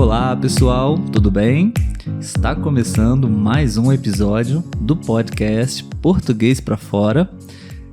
Olá pessoal, tudo bem? Está começando mais um episódio do podcast Português pra Fora.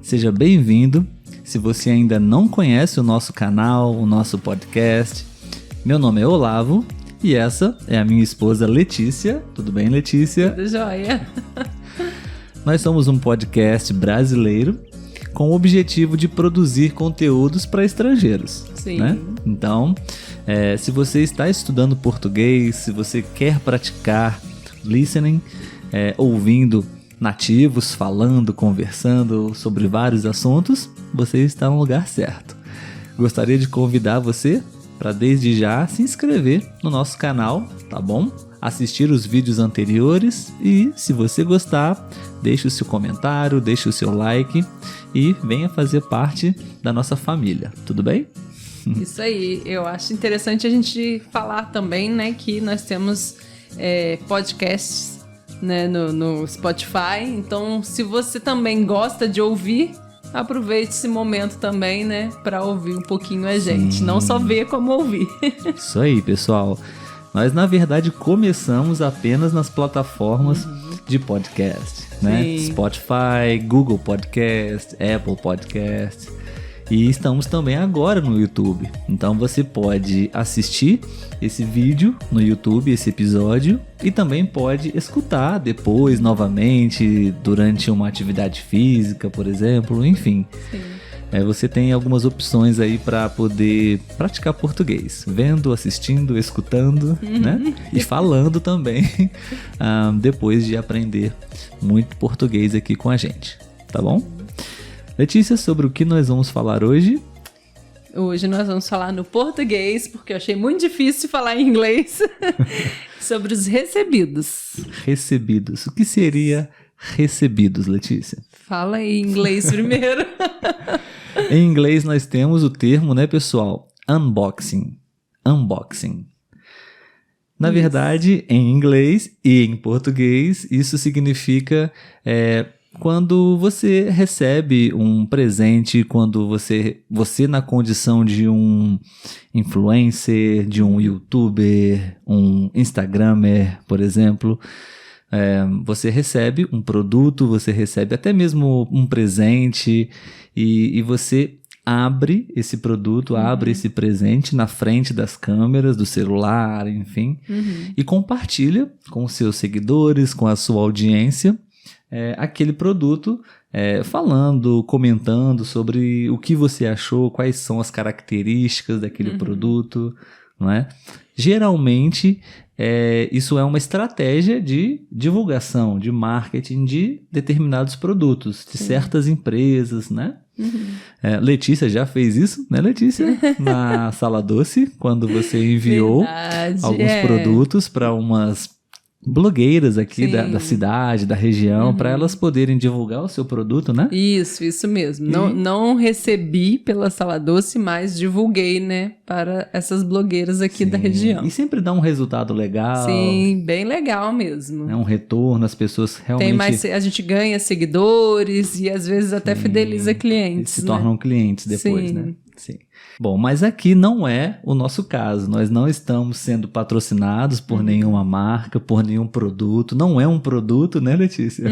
Seja bem-vindo. Se você ainda não conhece o nosso canal, o nosso podcast, meu nome é Olavo e essa é a minha esposa Letícia. Tudo bem, Letícia? Tudo jóia. Nós somos um podcast brasileiro com o objetivo de produzir conteúdos para estrangeiros. Sim. Né? Então, se você está estudando português, se você quer praticar listening, ouvindo nativos, falando, conversando sobre vários assuntos, você está no lugar certo. Gostaria de convidar você para desde já se inscrever no nosso canal, tá bom? Assistir os vídeos anteriores e, se você gostar, deixe o seu comentário, deixe o seu like e venha fazer parte da nossa família, tudo bem? Isso aí, eu acho interessante a gente falar também, né, que nós temos podcasts, né, no Spotify, então se você também gosta de ouvir, aproveite esse momento também, né, para ouvir um pouquinho a gente, não só ver como ouvir. Isso aí, pessoal. Nós, na verdade, começamos apenas nas plataformas de podcast, né? Sim. Spotify, Google Podcast, Apple Podcast. E estamos também agora no YouTube. Então você pode assistir esse vídeo no YouTube, esse episódio, e também pode escutar depois, novamente, durante uma atividade física, por exemplo, enfim. Sim. Você tem algumas opções aí para poder praticar português, vendo, assistindo, escutando, né? E falando também, depois de aprender muito português aqui com a gente, tá bom? Letícia, sobre o que nós vamos falar hoje? Hoje nós vamos falar no português, porque eu achei muito difícil falar em inglês, sobre os recebidos. Recebidos. O que seria recebidos, Letícia? Fala aí em inglês primeiro. Em inglês nós temos o termo, né, pessoal? Unboxing. Unboxing. Na verdade, em inglês e em português, isso significa quando você recebe um presente, quando você na condição de um influencer, de um youtuber, um instagramer, por exemplo, você recebe um produto, você recebe até mesmo um presente e você abre esse produto, abre esse presente na frente das câmeras, do celular, enfim, e compartilha com os seus seguidores, com a sua audiência, aquele produto, falando, comentando sobre o que você achou, quais são as características daquele produto, não é? Geralmente, isso é uma estratégia de divulgação, de marketing de determinados produtos, de certas empresas, né? Letícia já fez isso, né, Letícia? Na Sala Doce, quando você enviou alguns produtos para umas blogueiras aqui da cidade, da região, para elas poderem divulgar o seu produto, né? Isso mesmo. Não recebi pela Sala Doce, mas divulguei, né, para essas blogueiras aqui da região. E sempre dá um resultado legal. Sim, bem legal mesmo. Um retorno, as pessoas realmente... A gente ganha seguidores e às vezes até fideliza clientes, se tornam clientes depois, né? Sim. Bom, mas aqui não é o nosso caso. Nós não estamos sendo patrocinados por nenhuma marca, por nenhum produto. Não é um produto, né, Letícia?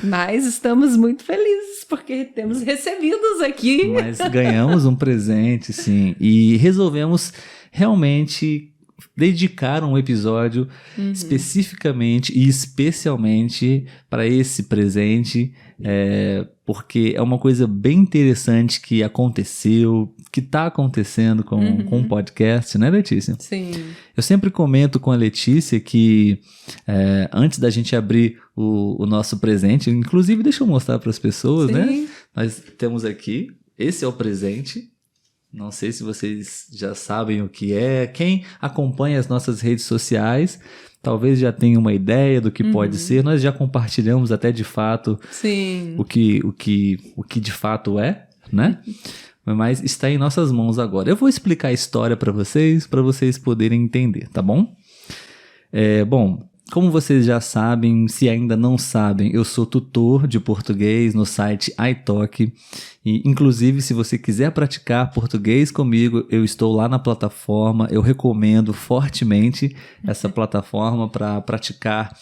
Mas estamos muito felizes porque temos recebidos aqui. Mas ganhamos um presente, sim. E resolvemos realmente dedicar um episódio especificamente e especialmente para esse presente, porque é uma coisa bem interessante que aconteceu, que está acontecendo com o podcast, né, Letícia? Sim. Eu sempre comento com a Letícia que antes da gente abrir o nosso presente, inclusive deixa eu mostrar para as pessoas, né? Nós temos aqui, esse é o presente. Não sei se vocês já sabem o que é. Quem acompanha as nossas redes sociais talvez já tenha uma ideia do que pode ser. Nós já compartilhamos até de fato o que de fato é, né? Mas está em nossas mãos agora. Eu vou explicar a história para vocês poderem entender, tá bom? Bom, Como vocês já sabem, se ainda não sabem, eu sou tutor de português no site iTalk. E, inclusive, se você quiser praticar português comigo, eu estou lá na plataforma. Eu recomendo fortemente essa plataforma para praticar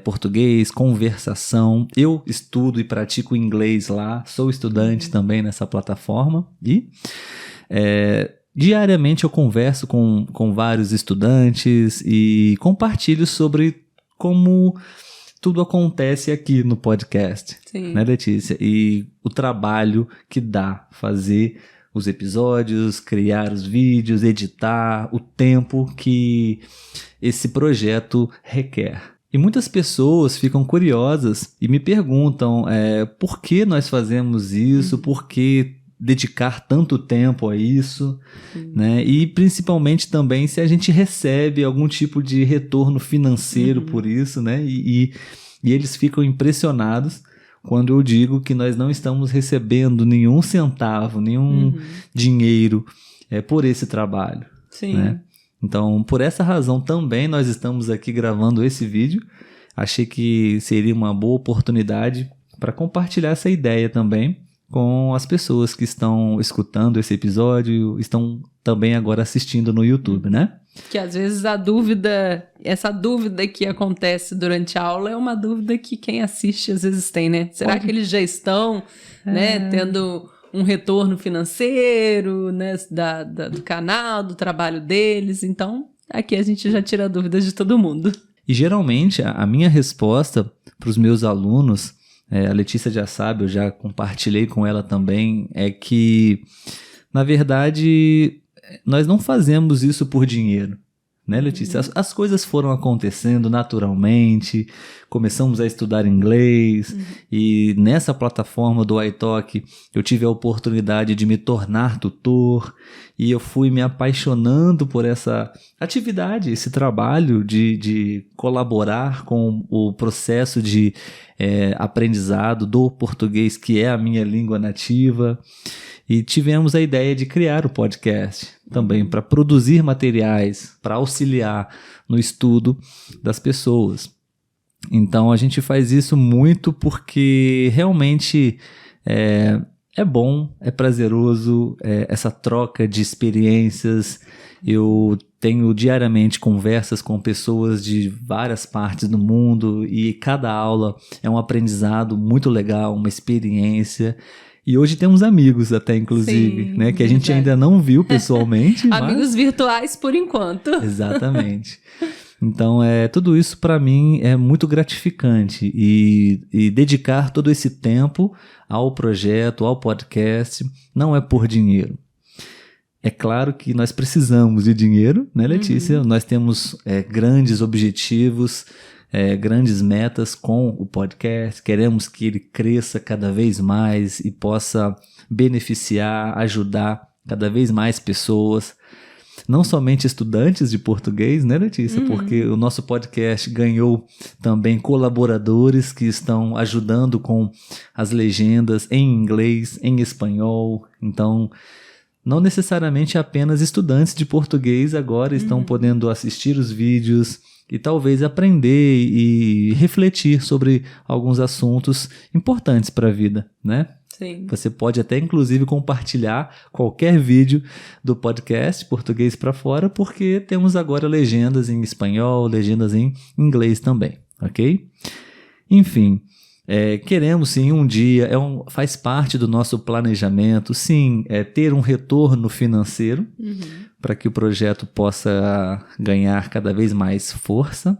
português, conversação. Eu estudo e pratico inglês lá, sou estudante também nessa plataforma e diariamente eu converso com vários estudantes e compartilho sobre como tudo acontece aqui no podcast, né, Letícia? E o trabalho que dá fazer os episódios, criar os vídeos, editar, o tempo que esse projeto requer. E muitas pessoas ficam curiosas e me perguntam por que nós fazemos isso, por que dedicar tanto tempo a isso, né? E principalmente também se a gente recebe algum tipo de retorno financeiro por isso, né? E eles ficam impressionados quando eu digo que nós não estamos recebendo nenhum centavo, nenhum dinheiro por esse trabalho. Sim. Né? Então, por essa razão também nós estamos aqui gravando esse vídeo. Achei que seria uma boa oportunidade para compartilhar essa ideia também com as pessoas que estão escutando esse episódio, estão também agora assistindo no YouTube, né? Que às vezes essa dúvida que acontece durante a aula é uma dúvida que quem assiste às vezes tem, né? Será que eles já estão, né, tendo um retorno financeiro, né, do canal, do trabalho deles? Então, aqui a gente já tira dúvidas de todo mundo. E geralmente a minha resposta para os meus alunos, a Letícia já sabe, eu já compartilhei com ela também, é que, na verdade, nós não fazemos isso por dinheiro, né, Letícia? As coisas foram acontecendo naturalmente, começamos a estudar inglês e nessa plataforma do iTalk eu tive a oportunidade de me tornar tutor e eu fui me apaixonando por essa atividade, esse trabalho de colaborar com o processo de aprendizado do português, que é a minha língua nativa. E tivemos a ideia de criar o podcast também para produzir materiais, para auxiliar no estudo das pessoas. Então a gente faz isso muito porque realmente é bom, é prazeroso, essa troca de experiências. Eu tenho diariamente conversas com pessoas de várias partes do mundo e cada aula é um aprendizado muito legal, uma experiência. E hoje temos amigos até, inclusive, né? Que a gente ainda não viu pessoalmente. Amigos virtuais por enquanto. Exatamente. Então, tudo isso para mim é muito gratificante e dedicar todo esse tempo ao projeto, ao podcast, não é por dinheiro. É claro que nós precisamos de dinheiro, né, Letícia? Nós temos grandes objetivos, grandes metas com o podcast, queremos que ele cresça cada vez mais e possa beneficiar, ajudar cada vez mais pessoas, não somente estudantes de português, né, Letícia? Porque o nosso podcast ganhou também colaboradores que estão ajudando com as legendas em inglês, em espanhol. Então, não necessariamente apenas estudantes de português agora estão podendo assistir os vídeos e talvez aprender e refletir sobre alguns assuntos importantes para a vida, né? Sim. Você pode até, inclusive, compartilhar qualquer vídeo do podcast Português para Fora, porque temos agora legendas em espanhol, legendas em inglês também, ok? Enfim, queremos sim um dia, faz parte do nosso planejamento, sim, ter um retorno financeiro para que o projeto possa ganhar cada vez mais força,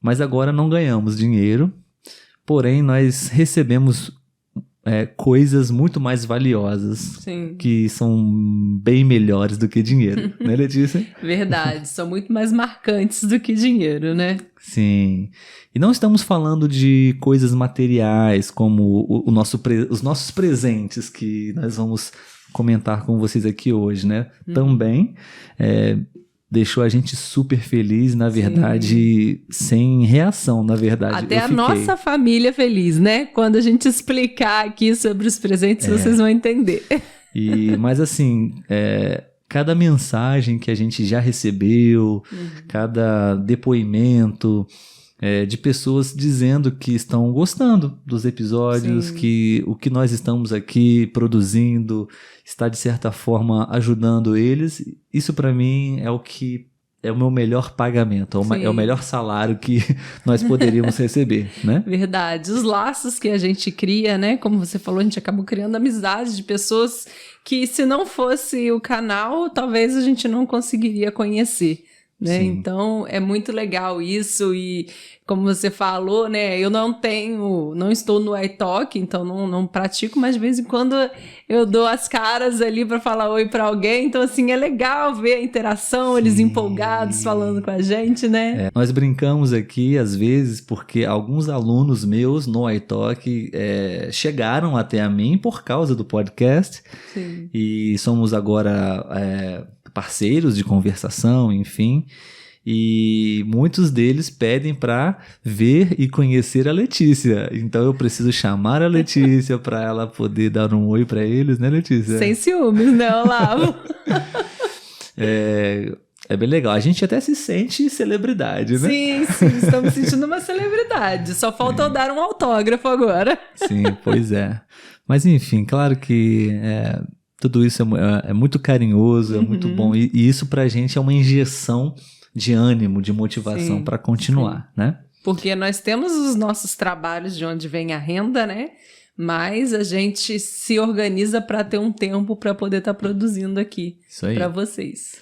mas agora não ganhamos dinheiro, porém nós recebemos coisas muito mais valiosas, Sim. que são bem melhores do que dinheiro, né, Letícia? Verdade, são muito mais marcantes do que dinheiro, né? Sim, e não estamos falando de coisas materiais como os nossos presentes que nós vamos comentar com vocês aqui hoje, né? Também deixou a gente super feliz, na verdade, sem reação, na verdade. Até a nossa família feliz, né? Quando a gente explicar aqui sobre os presentes, vocês vão entender. Mas assim, cada mensagem que a gente já recebeu, cada depoimento de pessoas dizendo que estão gostando dos episódios, Sim. que o que nós estamos aqui produzindo está, de certa forma, ajudando eles. Isso, para mim, é o que é o meu melhor pagamento, é o melhor salário que nós poderíamos receber, né? Verdade. Os laços que a gente cria, né? Como você falou, a gente acabou criando amizade de pessoas que, se não fosse o canal, talvez a gente não conseguiria conhecer, né? Sim. Então, é muito legal isso e, como você falou, né? Eu não estou no iTalk, então não pratico, mas de vez em quando eu dou as caras ali para falar oi para alguém. Então, assim, é legal ver a interação, eles empolgados falando com a gente, né? Nós brincamos aqui, às vezes, porque alguns alunos meus no iTalk chegaram até a mim por causa do podcast. Sim. E somos agora parceiros de conversação, enfim. E muitos deles pedem para ver e conhecer a Letícia. Então eu preciso chamar a Letícia para ela poder dar um oi para eles, né, Letícia? Sem ciúmes, né, Olavo? É bem legal. A gente até se sente celebridade, né? Sim, estamos sentindo uma celebridade. Só falta eu dar um autógrafo agora. Sim, pois é. Mas enfim, claro que tudo isso é muito carinhoso, é muito bom. E isso pra gente é uma injeção de ânimo, de motivação para continuar, né? Porque nós temos os nossos trabalhos de onde vem a renda, né? Mas a gente se organiza para ter um tempo para poder estar produzindo aqui para vocês.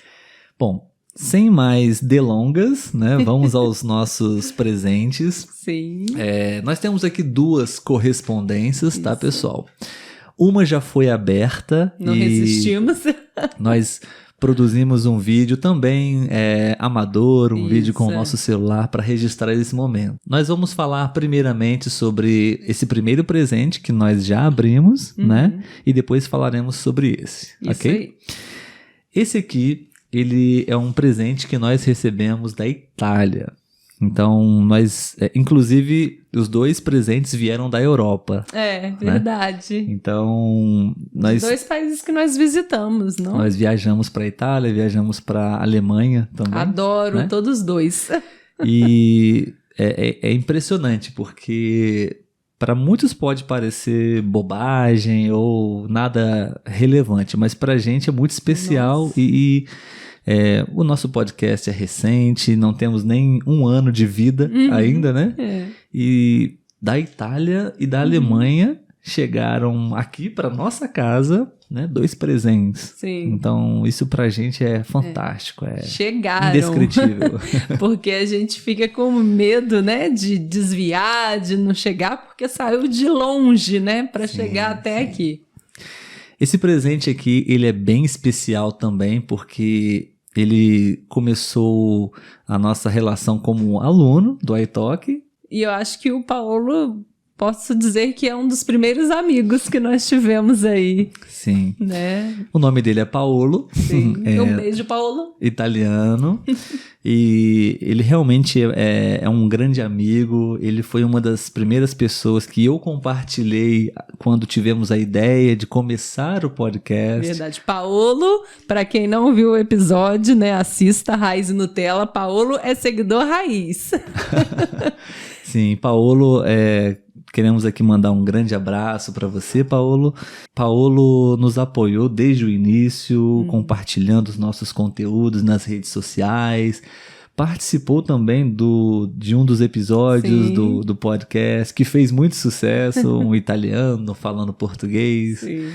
Bom, sem mais delongas, né? Vamos aos nossos presentes. Sim. Nós temos aqui 2 correspondências, tá, pessoal? Uma já foi aberta. Não resistimos. Nós produzimos um vídeo também amador, um vídeo com o nosso celular para registrar esse momento. Nós vamos falar primeiramente sobre esse primeiro presente que nós já abrimos, né? E depois falaremos sobre esse, ok? Aí. Esse aqui, ele é um presente que nós recebemos da Itália. Então, inclusive, os 2 presentes vieram da Europa. Verdade. Né? Então, os 2 países que nós visitamos, não? Nós viajamos para a Itália, viajamos para a Alemanha também. Adoro, né? todos 2. E é impressionante, porque para muitos pode parecer bobagem ou nada relevante, mas para a gente é muito especial. E o nosso podcast é recente, não temos nem 1 ano de vida ainda, né? E da Itália e da Alemanha chegaram aqui para nossa casa, né? 2 presentes. Sim. Então, isso pra gente é fantástico, chegaram. Indescritível. Porque a gente fica com medo, né? De desviar, de não chegar, porque saiu de longe, né? Para chegar até aqui. Esse presente aqui, ele é bem especial também, porque ele começou a nossa relação como aluno do iTalk. E eu acho que o Paulo, posso dizer que é um dos primeiros amigos que nós tivemos aí. Sim. Né? O nome dele é Paolo. Sim. Um beijo, Paulo. Italiano. E ele realmente é um grande amigo. Ele foi uma das primeiras pessoas que eu compartilhei quando tivemos a ideia de começar o podcast. Verdade. Paolo, para quem não viu o episódio, né, assista Raiz e Nutella. Paolo é seguidor raiz. Sim, Paolo, queremos aqui mandar um grande abraço para você, Paolo. Paolo nos apoiou desde o início, compartilhando os nossos conteúdos nas redes sociais. Participou também de um dos episódios do podcast, que fez muito sucesso, um italiano falando português. Sim.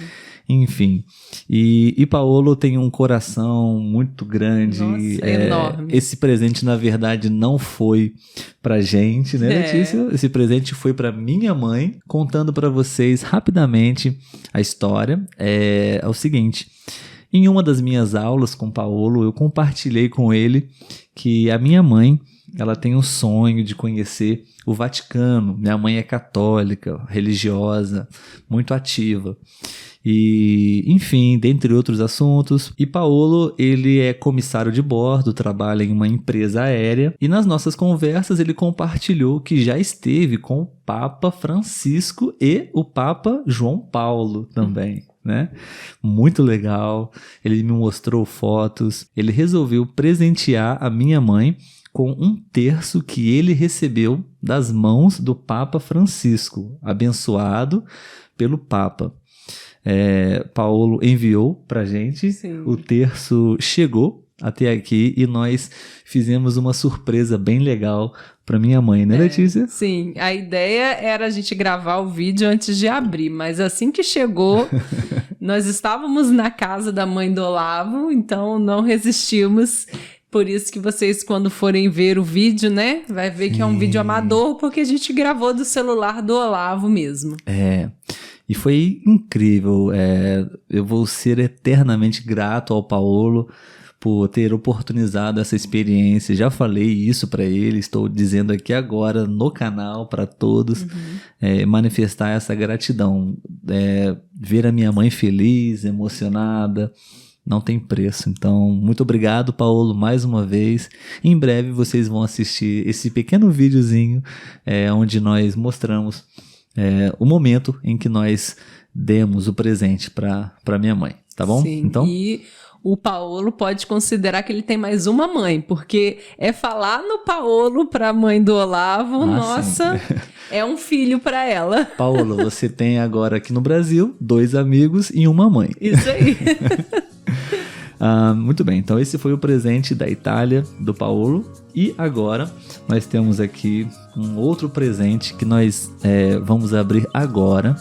Enfim, e Paolo tem um coração muito grande. Nossa, enorme. Esse presente, na verdade, não foi pra gente, né, Letícia? Esse presente foi pra minha mãe. Contando pra vocês rapidamente a história. É o seguinte: em uma das minhas aulas com Paolo, eu compartilhei com ele que a minha mãe, ela tem um sonho de conhecer o Vaticano. Minha mãe é católica, religiosa, muito ativa. E, enfim, dentre outros assuntos. E Paolo, ele é comissário de bordo, trabalha em uma empresa aérea. E nas nossas conversas ele compartilhou que já esteve com o Papa Francisco e o Papa João Paulo também, né? Muito legal. Ele me mostrou fotos. Ele resolveu presentear a minha mãe com um terço que ele recebeu das mãos do Papa Francisco, abençoado pelo Papa. Paolo enviou pra gente, Sim. O terço chegou até aqui e nós fizemos uma surpresa bem legal pra minha mãe, né, Letícia? Sim, a ideia era a gente gravar o vídeo antes de abrir, mas assim que chegou, nós estávamos na casa da mãe do Olavo, então não resistimos. Por isso que vocês, quando forem ver o vídeo, né, vai ver que é um vídeo amador, porque a gente gravou do celular do Olavo mesmo. E foi incrível. Eu vou ser eternamente grato ao Paolo por ter oportunizado essa experiência. Já falei isso para ele, estou dizendo aqui agora no canal para todos, manifestar essa gratidão. Ver a minha mãe feliz, emocionada, não tem preço. Então, muito obrigado, Paolo, mais uma vez. Em breve vocês vão assistir esse pequeno videozinho onde nós mostramos o momento em que nós demos o presente para minha mãe, tá bom? Sim, então, e o Paolo pode considerar que ele tem mais uma mãe, porque falar no Paolo para a mãe do Olavo, nossa, é um filho para ela. Paolo, você tem agora aqui no Brasil 2 amigos e uma mãe. Isso aí. Muito bem, então esse foi o presente da Itália, do Paolo. E agora nós temos aqui um outro presente que nós vamos abrir agora.